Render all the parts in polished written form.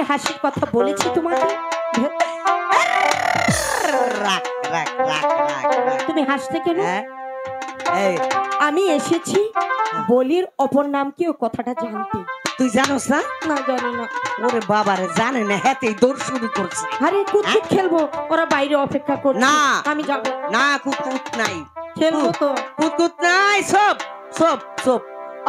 হাসির কথা বলেছি তোমাকে? তুমি হাসতে কেন? আমি এসেছি বলির অপর নাম কি, ও কথাটা জানতে। তুই জানোস না? না, জানি না। ওরে বাবারে, জানে না, হেতেই দৌড় শুরু করছে। আরে কুতকুত খেলবো, ওরা বাইরে অপেক্ষা করছে। না আমি যাব না, কুতকুত নাই, খেলবো তো। কুতকুত নাই, সব সব সব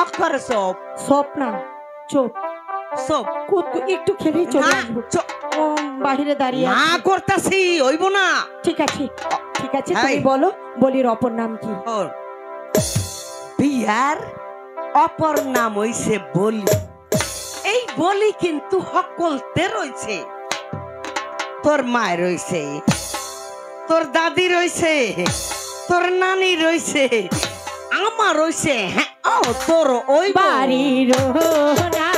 অক্ষরে সব সব না, চুপ। সব কুতকুত একটু খেলেই চলে আসবো। ও বাইরে দাঁড়িয়ে না করতাছি, হইব না। ঠিক আছে, ঠিক আছে, তুমি বলো বলির অপর নাম কি? বিয়ার অপর নাম হইছে বলি। এই বলি কিন্তু সকলতে রয়েছে। তোর মায় রয়েছে, তোর দাদি রয়েছে, তোর নানি রয়েছে, আমার রয়েছে। হ্যাঁ, ও তোর ওই বাড়ির না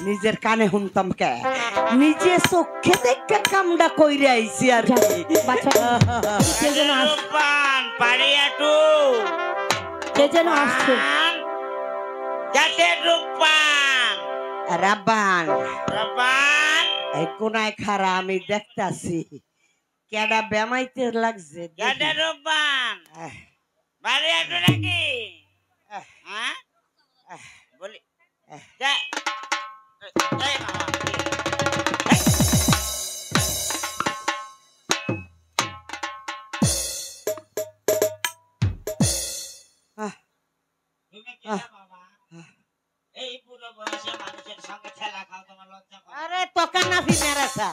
নিজের কানে শুনতাম কে, নিজে চোখে দেখে কামডা কইরে আইছি। আর রাব্বান এই কোনায় খারা আমি দেখতাছি কেডা বেমাইতে লাগছে। বলি আরে তোকে না ফিমেরাসা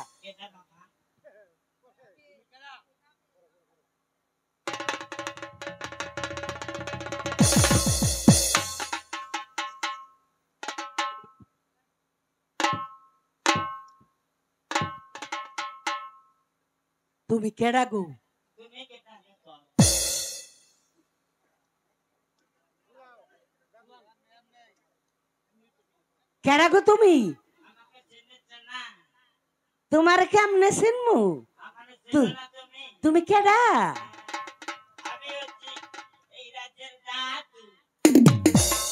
তুমি কেডা গো? কেডা গো তুমি? তোমার কেমনে চিনমু? তুমি কেডা?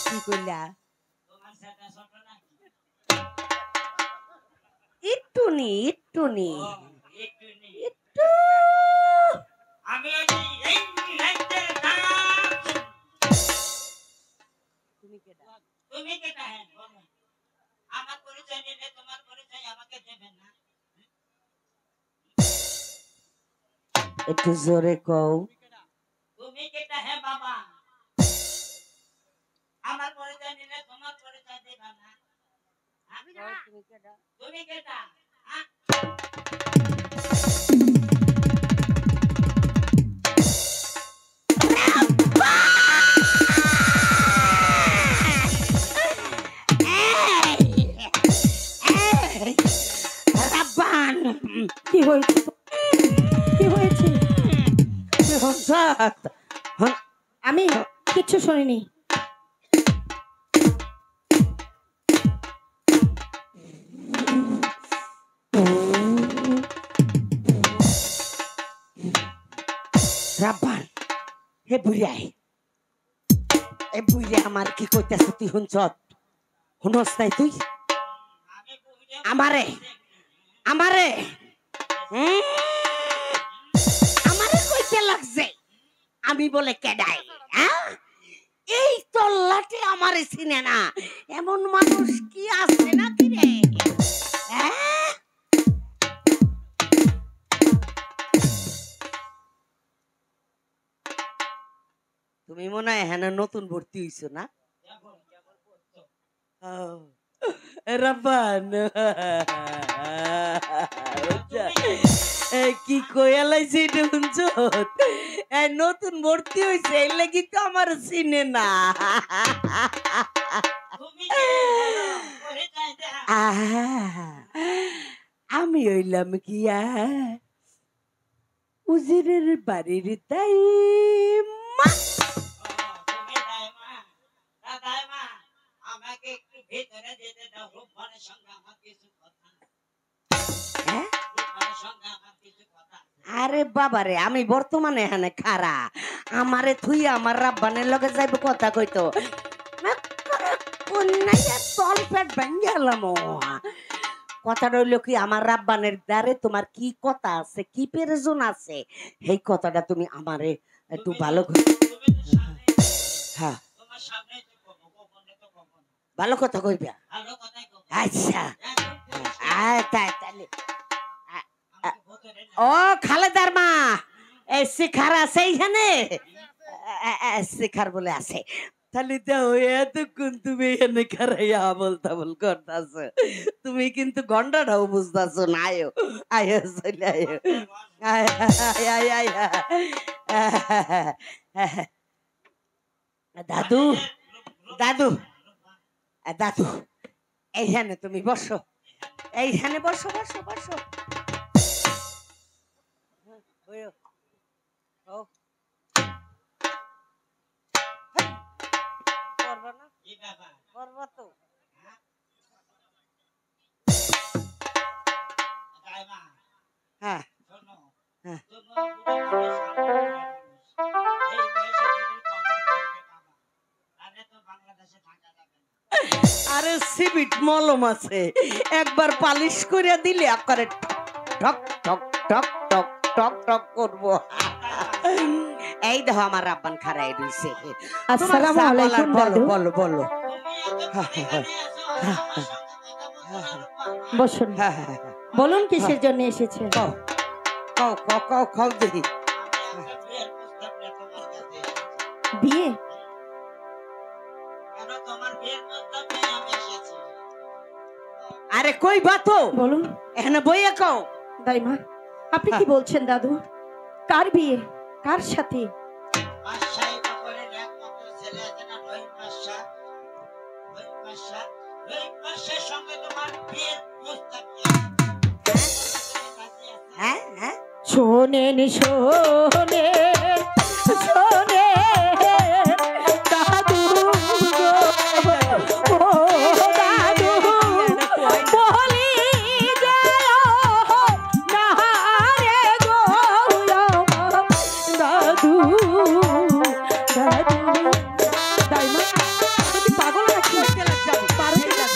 কি কইলা? ইটুনি ইটুনি ইটু আমি তুমি কেডা? তুমি কেডা? আমার পরিচয় নিলে তোমার পরিচয় আমাকে দেবেন না। একটু জোরে কও। তুমি কেটা? হ্যাঁ বাবা, আমার পরিচয় নিলে তোমার পরিচয় দেবা না। তুমি কেটা? রাব্বান, কি হয়েছে? কি হয়েছে? আমি কিচ্ছু শুনিনি। রাব্বান, হে বুড়াই, এ বুড়া আমার কি কইতাছ তুই? শুনস নাই তুই? আমারে আমারে আমারে কইতে লাগছে আমি বলে কেডাই? এই তল্লাটে আমারে চিনে না এমন মানুষ কি আছে নাকি রে? তুমি মনে হয় হ্যাঁ নতুন ভর্তি হইছো না? রাব্বান, কি কয়ালাইছে এটা শুনছ? নতুন ভর্তি হয়েছে এই লাগি তো আমার চিনে না। আমি হইলাম গিয়া উজিরের বাড়ির তাই মা। আমাকে একটু ভেতরে যেতে দাও, রূপবানের সঙ্গে আমার কিছু কথা। রূপবানের সঙ্গে আমার কিছু কথা। আরে বাবারে, আমি বর্তমানে এখানে খারা, আমারে থুই আমার রাব্বানের লগে যাইব কথা কইতো। তল পেট ভেঙে গেলাম। কথা রইল কি, আমার রাব্বানের দ্বারে তোমার কি কথা আছে, কি প্রয়োজন আছে, এই কথাটা তুমি আমারে একটু ভালো হ্যাঁ ভালো কথা কইবা। আচ্ছা ও খালেদার মা, এই শিখার আছে এইখানে? শিখার বলে আছে। তাহলে তো এতক্ষণ তুমি এখানে খারাইয়া বলতা বল করতেছ, তুমি কিন্তু গন্ডাটাও বুঝতেছ না। আয়ো আয়ো চলে আয়ো। দাদু দাদু দাদু, এইখানে তুমি বসো, এইখানে বসো বসো বসো। হ্যাঁ আরে সিবিট মলম আছে, একবার পালিশ করে দিলে একবারে ঠক ঠক ঠক ঠক ঠক ঠক করবো। এই দেখো আমার রাব্বান খারাই রইছে। আসসালামু আলাইকুম দাদু। বলো বলো। বসুন, বলুন কিসের জন্য এসেছেন? কও কও কও কও দেখি। বিয়ে? আরে কই বাতো বলুন। এখানে বইয়া কও। দাইমা, আপনি কি বলছেন দাদু? কার বিয়ে, কার সাথে? শোনেন শোনেন শোনেন দাদু গো, ও দাদু বলি গেল না রে গো দাদু দাদু। দাইমা, তুমি পাগল নাকি? পারো না?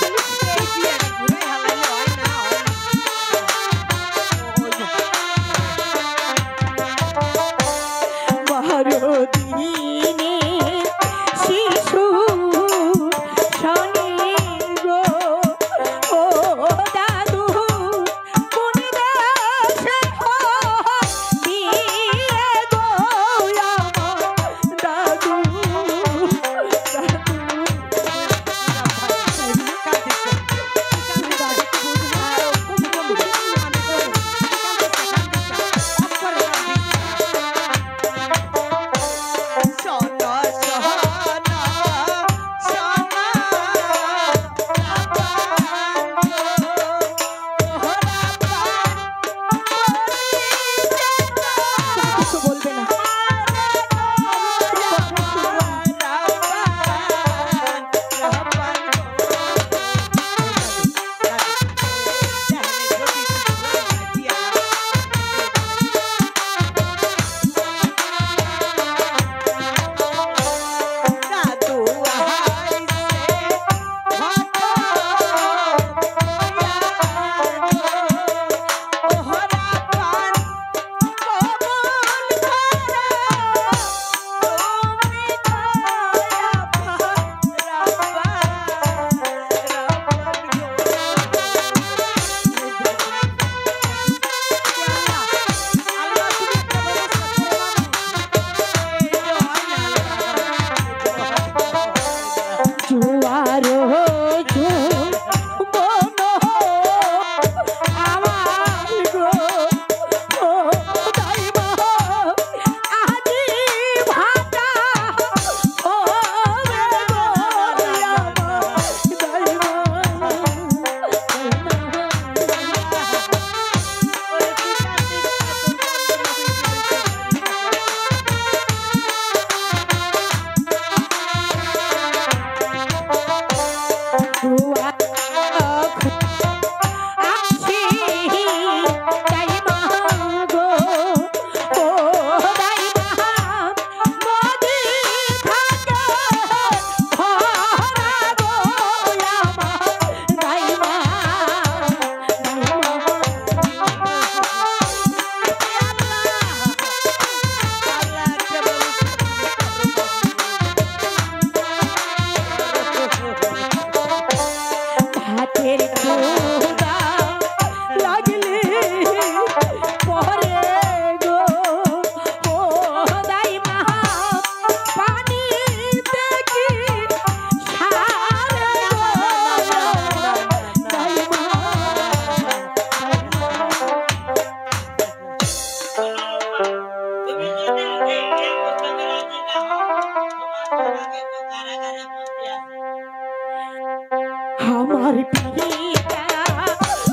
আমার পিতা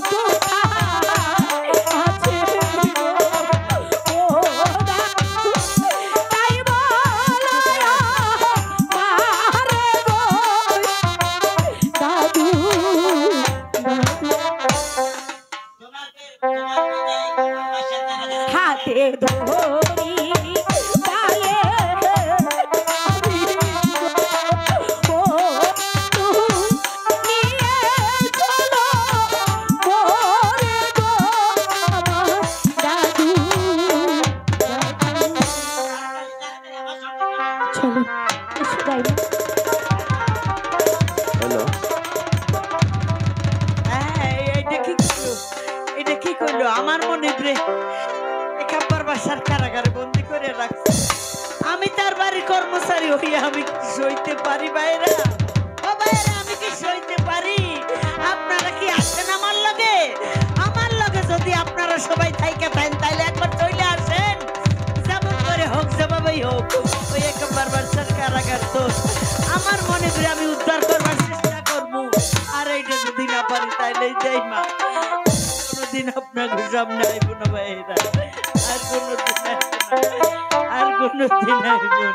কোথায় আছে গো? ও দাদু, তাই বলো মারে গো, দাদু, দাদু। হাতে ধরি তালে আমি গো, তুমি নিয়ে চলো মোরে গো, আমার দাদু, দাদু। চলো এসো যাইবা। হ্যালো, এটা কি করলো? এটা কি করলো? আমার মনে রে একাব্বার বাসার কারাগারে বন্দি করে রাখছে। আমি তার বাড়ির কর্মচারী হইয়া আমি কি সইতে পারি বাইরা? ও বাইরা, আমি কি সইতে পারি? আপনারা কি আসেন আমার লগে? আমার লগে যদি আপনারা সবাই থাইকা থাকেন তাইলে একবার চলে আসেন। যেমন করে হোক, যেভাবেই হোক, ওই একাব্বার বাসার কারাগার তো আমার মনে করে আমি উদ্ধার করবার চেষ্টা করবো। আর এইটা যদি না পারি তাইলে যাই মা, কোনদিন আপনার সামনে আইব না ভাইরা, আর কোনদিন আইব না, আর কোনদিন আইব না।